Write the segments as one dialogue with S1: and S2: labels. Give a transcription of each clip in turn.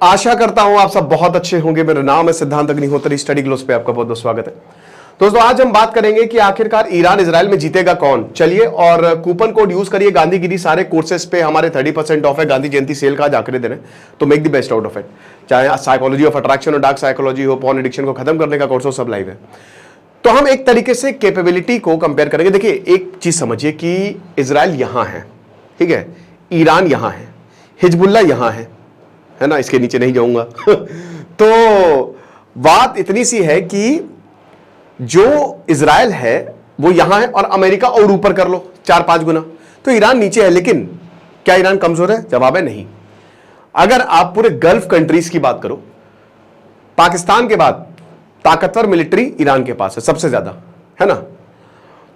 S1: आशा करता हूं आप सब बहुत अच्छे होंगे। मेरा नाम है सिद्धांत अग्निहोत्री, स्टडी ग्लोस पे आपका बहुत बहुत स्वागत है। दोस्तों आज हम बात करेंगे कि आखिरकार ईरान इजराइल में जीतेगा कौन। चलिए और कूपन कोड यूज करिए गांधीगिरी, सारे कोर्सेज पे हमारे 30% ऑफ है। गांधी जयंती सेल का आज आखिरी दिन है, तो make the best out of it. चाहे साइकोलॉजी ऑफ अट्रैक्शन हो, डार्क साइकोलॉजी हो, पॉर्न एडिक्शन को खत्म करने का कोर्स हो, सब लाइव है। तो हम एक तरीके से कैपेबिलिटी को कंपेयर करेंगे। देखिए एक चीज समझिए कि इजराइल यहां है, ठीक है, ईरान यहां है, हिजबुल्ला यहां है ना, इसके नीचे नहीं जाऊंगा तो बात इतनी सी है कि जो इजराइल है वो यहां है और अमेरिका और ऊपर कर लो 4-5 गुना, तो ईरान नीचे है। लेकिन क्या ईरान कमजोर है? जवाब है नहीं। अगर आप पूरे गल्फ कंट्रीज की बात करो, पाकिस्तान के बाद ताकतवर मिलिट्री ईरान के पास है सबसे ज्यादा, है ना।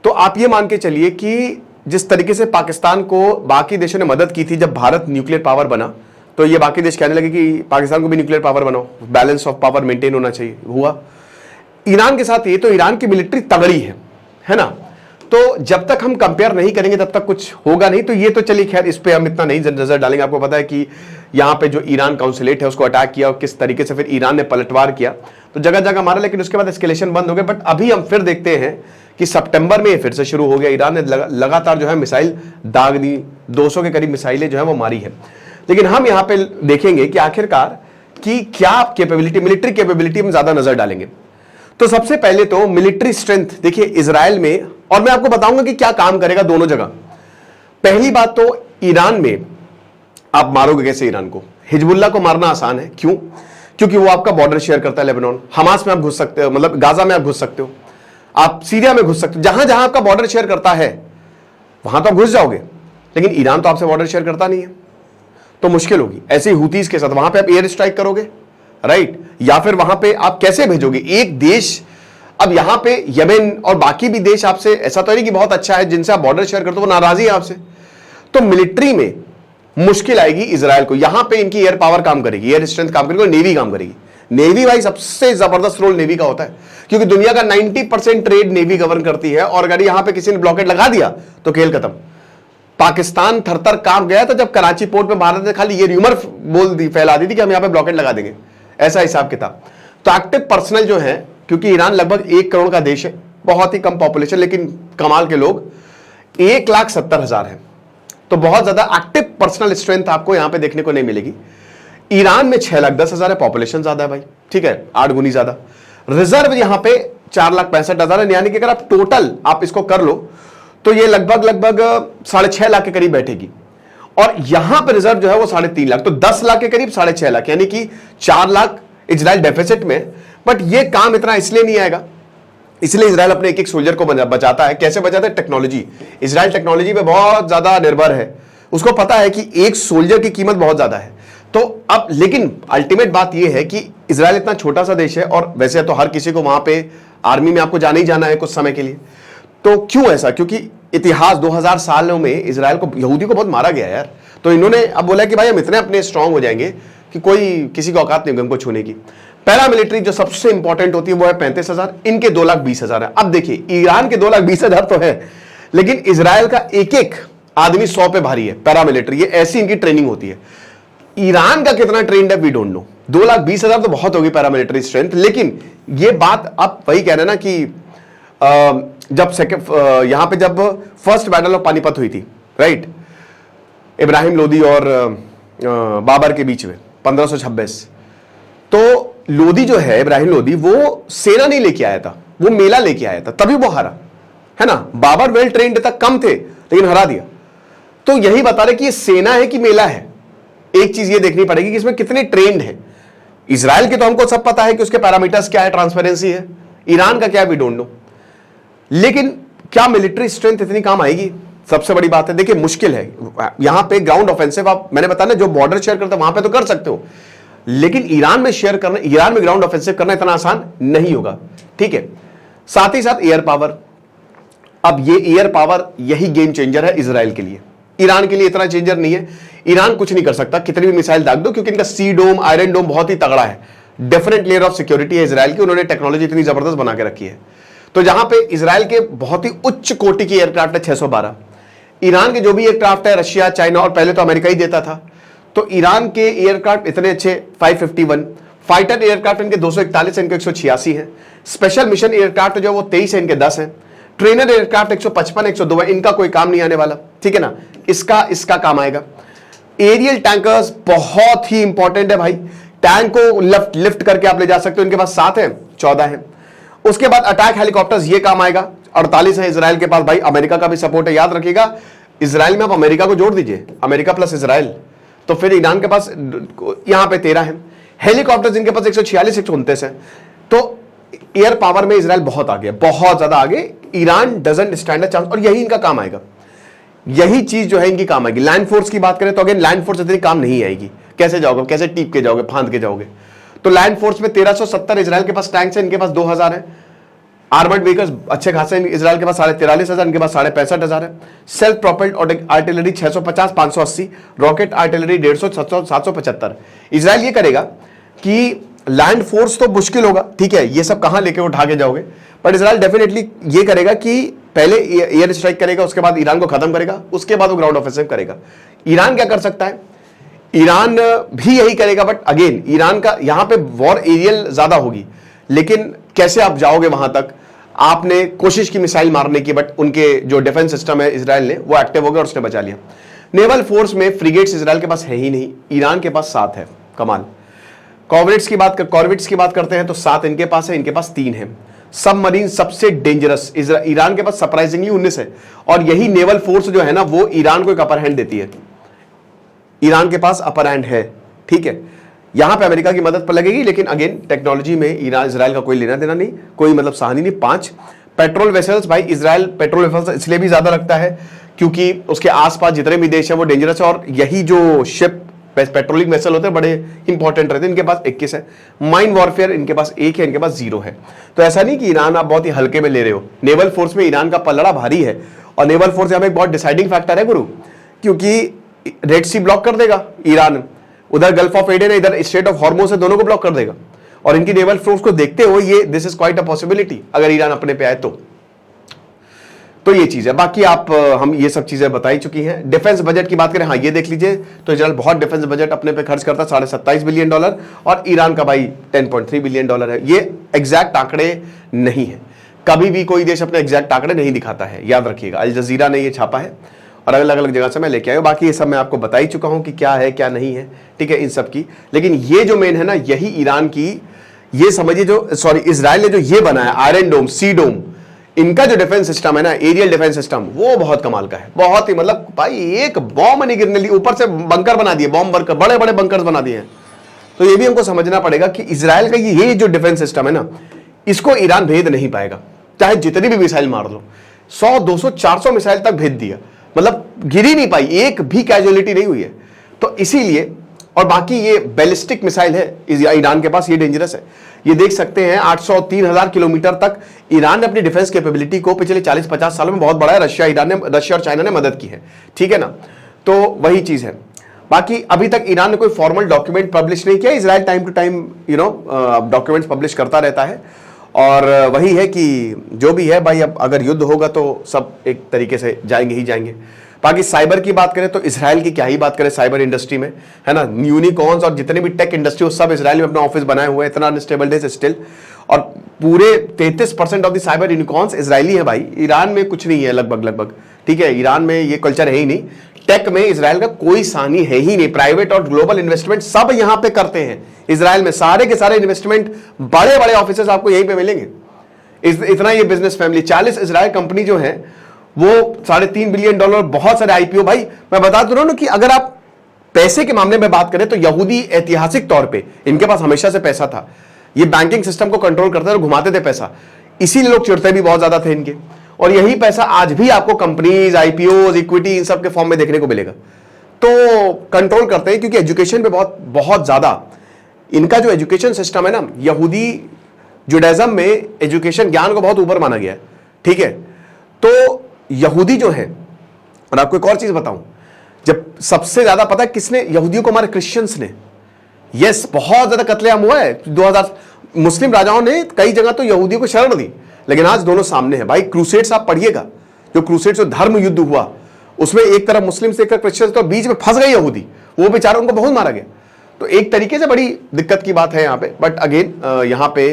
S1: तो आप ये मान के चलिए कि जिस तरीके से पाकिस्तान को बाकी देशों ने मदद की थी जब भारत न्यूक्लियर पावर बना, तो ये बाकी देश कहने लगे कि पाकिस्तान को भी न्यूक्लियर पावर बनाओ, बैलेंस ऑफ पावर मेंटेन होना चाहिए। हुआ ईरान के साथ ये, तो ईरान की मिलिट्री तगड़ी है ना। तो जब तक हम कंपेयर नहीं करेंगे तब तक कुछ होगा नहीं। तो ये तो चलिए खैर, इस पे हम इतना नहीं नजर डालेंगे। आपको पता है कि यहाँ पे जो ईरान काउंसिलेट है उसको अटैक किया और किस तरीके से फिर ईरान ने पलटवार किया, तो जगह जगह मारा, लेकिन उसके बाद एस्केलेशन बंद हो गए। बट अभी हम फिर देखते हैं कि सितंबर में फिर से शुरू हो गया। ईरान ने लगातार जो है मिसाइल दाग दी, 200 के करीब मिसाइलें जो है वो मारी है। लेकिन हम यहां पे देखेंगे कि आखिरकार कि क्या कैपेबिलिटी, मिलिट्री कैपेबिलिटी में ज्यादा नजर डालेंगे। तो सबसे पहले तो मिलिट्री स्ट्रेंथ देखिए इजराइल में, और मैं आपको बताऊंगा कि क्या काम करेगा दोनों जगह। पहली बात तो ईरान में आप मारोगे कैसे ईरान को? हिजबुल्ला को मारना आसान है। क्यों? क्योंकि वो आपका बॉर्डर शेयर करता है लेबनान। हमास में आप घुस सकते हो, मतलब गाजा में आप घुस सकते हो, आप सीरिया में घुस सकते हो, जहां जहां आपका बॉर्डर शेयर करता है वहां तो आप घुस जाओगे। लेकिन ईरान तो आपसे बॉर्डर शेयर करता नहीं है, तो मुश्किल होगी। ऐसे ही हुतीज के साथ वहां पे आप एयर स्ट्राइक करोगे, राइट, या फिर वहां पे आप कैसे भेजोगे एक देश? अब यहां पे यमन और बाकी भी देश आपसे, ऐसा तो नहीं कि बहुत अच्छा है जिनसे आप बॉर्डर शेयर करते हो वो नाराजी है आपसे। तो मिलिट्री में मुश्किल आएगी इजराइल को। यहां पे इनकी एयर पावर काम करेगी, एयर स्ट्रेंथ काम करेगी, नेवी काम करेगी। नेवी भाई सबसे जबरदस्त रोल नेवी का होता है, क्योंकि दुनिया का 90% ट्रेड नेवी गवर्न करती है। और अगर यहां पे किसी ने ब्लॉकेट लगा दिया तो खेल खत्म। पाकिस्तान थरथर कांप गया था जब कराची पोर्ट में भारत ने खाली ये र्यूमर फैला दी थी कि हम यहां पे ब्लॉकेट लगा देंगे, ऐसा हिसाब किताब। तो एक्टिव पर्सनल जो है, क्योंकि ईरान लगभग 1 करोड़ का देश है, बहुत ही कम पॉपुलेशन, लेकिन कमाल के लोग 1,70,000 है। तो बहुत ज्यादा एक्टिव पर्सनल स्ट्रेंथ आपको यहां पे देखने को नहीं मिलेगी। ईरान में 6,10,000 है, पॉपुलेशन ज्यादा है भाई, ठीक है, 8 गुनी ज्यादा। रिजर्व यहां पे 4,65,000 है, यानी कि अगर आप टोटल आप इसको कर लो तो ये लगभग 6.5 लाख के करीब बैठेगी। और यहां पर रिजर्व जो है वो 3.5 लाख, तो 10 लाख के करीब 6.5 लाख, यानी कि 4 लाख इजराइल डेफिसिट में। बट ये काम इतना इसलिए नहीं आएगा, इसलिए इजराइल अपने एक एक सोल्जर को बचाता है। कैसे बचाता है? टेक्नोलॉजी। इजराइल टेक्नोलॉजी पे बहुत ज्यादा निर्भर है। उसको पता है कि एक सोल्जर की कीमत बहुत ज्यादा है। तो अब लेकिन अल्टीमेट बात यह है कि इजराइल इतना छोटा सा देश है, और वैसे तो हर किसी को वहां पे आर्मी में आपको जाना ही जाना है कुछ समय के लिए। तो क्यों ऐसा? क्योंकि इतिहास 2000 सालों में इजराइल को, यहूदी को बहुत मारा गया यार। तो इन्होंने अब बोला कि भाई हम इतने अपने स्ट्रांग हो जाएंगे कि कोई किसी को औकात नहीं होगी हमको छूने की। पैरामिलिट्री जो सबसे इंपॉर्टेंट होती है वो है 35,000, इनके 2,20,000 है। अब देखिए ईरान के 2,20,000 तो है, लेकिन इजराइल का एक एक आदमी 100 पे भारी है पैरामिलिट्री। ये ऐसी इनकी ट्रेनिंग होती है। ईरान का कितना ट्रेंड है वी डोंट नो। 2,20,000 तो बहुत होगी पैरामिलिट्री स्ट्रेंथ। लेकिन ये बात आप वही कह रहे हैं ना कि जब यहां पे जब फर्स्ट बैटल ऑफ पानीपत हुई थी, राइट, इब्राहिम लोदी और बाबर के बीच में 1526, तो लोदी जो है, इब्राहिम लोदी, वो सेना नहीं लेके आया था, वो मेला लेके आया था, तभी वो हारा, है ना। बाबर वेल ट्रेंड तक कम थे लेकिन हरा दिया। तो यही बता रहे कि ये सेना है कि मेला है। एक चीज ये देखनी पड़ेगी कि इसमें कितने ट्रेंड है। इजराइल के तो हमको सब पता है कि उसके पैरामीटर्स क्या है, ट्रांसपेरेंसी है। ईरान का क्या है वी डोंट नो। लेकिन क्या मिलिट्री स्ट्रेंथ इतनी काम आएगी? सबसे बड़ी बात है। देखिए मुश्किल है यहां पे ग्राउंड ऑफेंसिव, आप मैंने बताया ना जो बॉर्डर शेयर करते हैं वहां पे तो कर सकते हो, लेकिन ईरान में शेयर करना, ईरान में ग्राउंड ऑफेंसिव करना इतना आसान नहीं होगा, ठीक है। साथ ही साथ एयर पावर। अब ये एयर पावर यही गेम चेंजर है इजराइल के लिए। ईरान के लिए इतना चेंजर नहीं है। ईरान कुछ नहीं कर सकता, कितनी भी मिसाइल दाग दो, क्योंकि इनका सी डोम, आयरन डोम बहुत ही तगड़ा है। डिफरेंट लेयर ऑफ सिक्योरिटी है इजराइल की, उन्होंने टेक्नोलॉजी इतनी जबरदस्त बना के रखी है। तो जहां पे इजराइल के बहुत ही उच्च कोटि की एयरक्राफ्ट है 612, ईरान के जो भी एयरक्राफ्ट है रशिया, चाइना और पहले तो अमेरिका ही देता था, तो ईरान के एयरक्राफ्ट इतने अच्छे 551, फाइटर एयरक्राफ्ट इनके 241 है, इनके 186 है, स्पेशल मिशन एयरक्राफ्ट जो वो 23 है, इनके 10 है, ट्रेनर एयरक्राफ्ट 155 102 है, इनका कोई काम नहीं आने वाला, ठीक है ना, इसका काम आएगा। एरियल टैंकर्स बहुत ही इंपॉर्टेंट है भाई, टैंक को लिफ्ट करके आप ले जा सकते हो, इनके पास 7 है 14 है। उसके बाद अटैक हेलीकॉप्टर्स, ये काम आएगा, 48 है इजराइल के पास। भाई अमेरिका का भी सपोर्ट है, याद रखिएगा इजराइल में आप अमेरिका को जोड़ दीजिए, अमेरिका प्लस इजराइल, तो फिर ईरान के पास यहां पे 13 है। हेलीकॉप्टर्स इनके पास 146 129 है। तो एयर पावर में इजराइल बहुत आगे, बहुत ज्यादा आगे। Iran doesn't stand a chance, और यही इनका काम आएगा, यही चीज जो है इनकी काम आएगी। लैंड फोर्स की बात करें तो अगेन लैंड फोर्स इतनी काम नहीं आएगी, कैसे जाओगे, कैसे टीप के जाओगे, फांद के जाओगे। तो लैंड फोर्स में 1370 इजराइल के पास टैंक्स है, इनके पास 2000 है। आर्मर्ड व्हीकल्स अच्छे खासे इजराइल के पास 43,500, इनके पास 65,500 है। Self propelled artillery 650 580, rocket artillery 150 775। Israel ये करेगा कि लैंड फोर्स तो मुश्किल होगा, ठीक है, ये सब कहां लेके उठा के जाओगे, बट इजराइल डेफिनेटली ये करेगा कि पहले एयर स्ट्राइक करेगा, उसके बाद ईरान को खत्म करेगा, उसके बाद वो ग्राउंड ऑफेंसिव करेगा। ईरान क्या कर सकता है, ईरान भी यही करेगा, बट अगेन ईरान का यहां पे वॉर एरियल ज्यादा होगी, लेकिन कैसे आप जाओगे वहां तक, आपने कोशिश की मिसाइल मारने की, बट उनके जो डिफेंस सिस्टम है इजराइल ने वो एक्टिव हो गया और उसने बचा लिया। नेवल फोर्स में फ्रिगेट्स इजराइल के पास है ही नहीं, ईरान के पास 7 है, कमाल। कॉर्वेट्स की बात करते हैं तो 7 इनके पास है, इनके पास 3 है। सबमरीन सबसे डेंजरस ईरान के पास सरप्राइजिंगली 19 है, और यही नेवल फोर्स जो है ना वो ईरान को एक अपर हैंड देती है, ईरान के पास अपर हैंड है, ठीक है। यहां पे अमेरिका की मदद पर लगेगी, लेकिन अगेन टेक्नोलॉजी में ईरान इजराइल का कोई लेना देना नहीं, कोई मतलब साहनी नहीं। 5 पेट्रोल वेसल्स, भाई इजराइल पेट्रोल वेसल्स इसलिए भी ज्यादा रखता है क्योंकि उसके आसपास जितने भी देश हैं वो डेंजरस है, और यही जो शिप पेट्रोलिंग वेसल होते हैं बड़े इंपॉर्टेंट रहते हैं। इनके पास 21 है। माइन वॉरफेयर इनके पास 1 है, इनके पास 0 है। तो ऐसा नहीं कि ईरान आप बहुत ही हल्के में ले रहे हो, नेवल फोर्स में ईरान का पलड़ा भारी है, और नेवल फोर्स यहां पे एक बहुत डिसाइडिंग फैक्टर है गुरु, क्योंकि रेड सी ब्लॉक कर देगा ईरान, उधर गल्फ ऑफ एडन है, इधर स्ट्रेट ऑफ हॉर्मोज है, दोनों को ब्लॉक कर देगा। और इनकी नेवल फोर्स को देखते हो ये this is quite a possibility, अगर ईरान अपने पे आए तो ये चीज है। बाकी आप हम ये सब चीजें बता ही चुकी हैं। डिफेंस बजट की बात करें, हाँ ये देख लीजिए, तो इजराइल बहुत डिफेंस बजट अपने पे खर्च करता है, $27 बिलियन, और ईरान का भाई $10.3 बिलियन है। ये एग्जैक्ट आंकड़े नहीं है, कभी भी कोई देश अपने एग्जैक्ट आंकड़े नहीं दिखाता है, याद रखिएगा। अल जजीरा ने ये छापा है और अलग अलग जगह से मैं लेके आया हूं। बाकी ये सब मैं आपको बता ही चुका हूं कि क्या है क्या नहीं है, ठीक है, इन सब की। लेकिन ये जो मेन है ना, यही ईरान की, ये समझिए जो इजराइल ने जो ये बनाया आयरन डोम, सी डोम, इनका जो डिफेंस सिस्टम है ना, एरियल डिफेंस सिस्टम, वो बहुत कमाल का है, बहुत ही, मतलब भाई एक बॉम्ब नहीं गिरने ली, ऊपर से बंकर बना दिए, बॉम्ब बंकर, बड़े बड़े बंकर्स बना दिए हैं। तो ये भी हमको समझना पड़ेगा कि इजराइल का ये जो डिफेंस सिस्टम है ना, इसको ईरान भेद नहीं पाएगा, चाहे जितनी भी मिसाइल मार लो। 100 200 400 मिसाइल तक भेज दिया, मतलब गिर ही नहीं पाई, एक भी कैजुअलिटी नहीं हुई है। तो इसीलिए, और बाकी ये बैलिस्टिक मिसाइल है ईरान के पास, ये डेंजरस है। ये देख सकते हैं 800 3000 किलोमीटर तक ईरान ने अपनी डिफेंस कैपेबिलिटी को पिछले 40-50 सालों में बहुत बढ़ाया। रशिया और चाइना ने मदद की है, ठीक है ना। तो वही चीज है। बाकी अभी तक ईरान ने कोई फॉर्मल डॉक्यूमेंट पब्लिश नहीं किया। Israel time to time documents publish करता रहता है, और वही है कि जो भी है भाई, अब अगर युद्ध होगा तो सब एक तरीके से जाएंगे ही जाएंगे। बाकी साइबर की बात करें तो इजराइल की क्या ही बात करें साइबर इंडस्ट्री में, है ना। यूनिकॉर्न्स और जितने भी टेक इंडस्ट्री वो सब इजराइल में अपना ऑफिस बनाए हुए हैं, इतना अनस्टेबल डेज स्टिल, और पूरे 33% of the cyber unicorns Israeli है भाई। ईरान में कुछ नहीं है लगभग, ठीक है, ईरान में ये कल्चर है ही नहीं। टेक में इजराइल का कोई सानी है ही नहीं। प्राइवेट और ग्लोबल इन्वेस्टमेंट सब यहां पे करते हैं इजराइल में, सारे के सारे इन्वेस्टमेंट, बड़े बड़े ऑफिसेस आपको यहीं पे मिलेंगे। इतना ये बिजनेस फैमिली, 40 इजराइल कंपनी जो है वो $3.5 बिलियन, बहुत सारे आईपीओ। भाई मैं बता दू रहा हूं कि अगर आप पैसे के मामले में बात करें तो यहूदी ऐतिहासिक तौर पे इनके पास हमेशा से पैसा था, ये बैंकिंग सिस्टम को कंट्रोल करते थे और घुमाते थे पैसा, इसीलिए लोग चिढ़ते भी बहुत ज्यादा थे इनके। और यही पैसा आज भी आपको कंपनीज, आईपीओ, इक्विटी, इन सब के फॉर्म में देखने को मिलेगा। तो कंट्रोल करते हैं क्योंकि एजुकेशन पे बहुत ज्यादा इनका जो एजुकेशन सिस्टम है ना, यहूदी जुडाइज्म में एजुकेशन ज्ञान को बहुत ऊपर माना गया है, ठीक है। तो यहूदी जो है, और आपको एक और चीज बताऊं, जब सबसे ज्यादा पता है किसने यहूदियों को, हमारे क्रिश्चियंस ने, यस, बहुत ज्यादा कत्लेआम हुआ है 2000। मुस्लिम राजाओं ने कई जगह तो यहूदियों को शरण दी, लेकिन आज दोनों सामने हैं भाई। क्रूसेड्स आप पढ़िएगा, जो क्रूसेड्स धर्म युद्ध हुआ, उसमें एक तरफ मुस्लिम से, एक तरफ क्रिश्चियन, तो बीच में फंस गए यहूदी, वो बेचारे, उनको बहुत मारा गया। तो एक तरीके से बड़ी दिक्कत की बात है यहाँ पे। बट अगेन यहाँ पे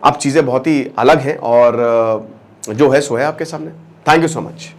S1: अब चीजें बहुत ही अलग हैं और जो है सो है आपके सामने। Thank you so much.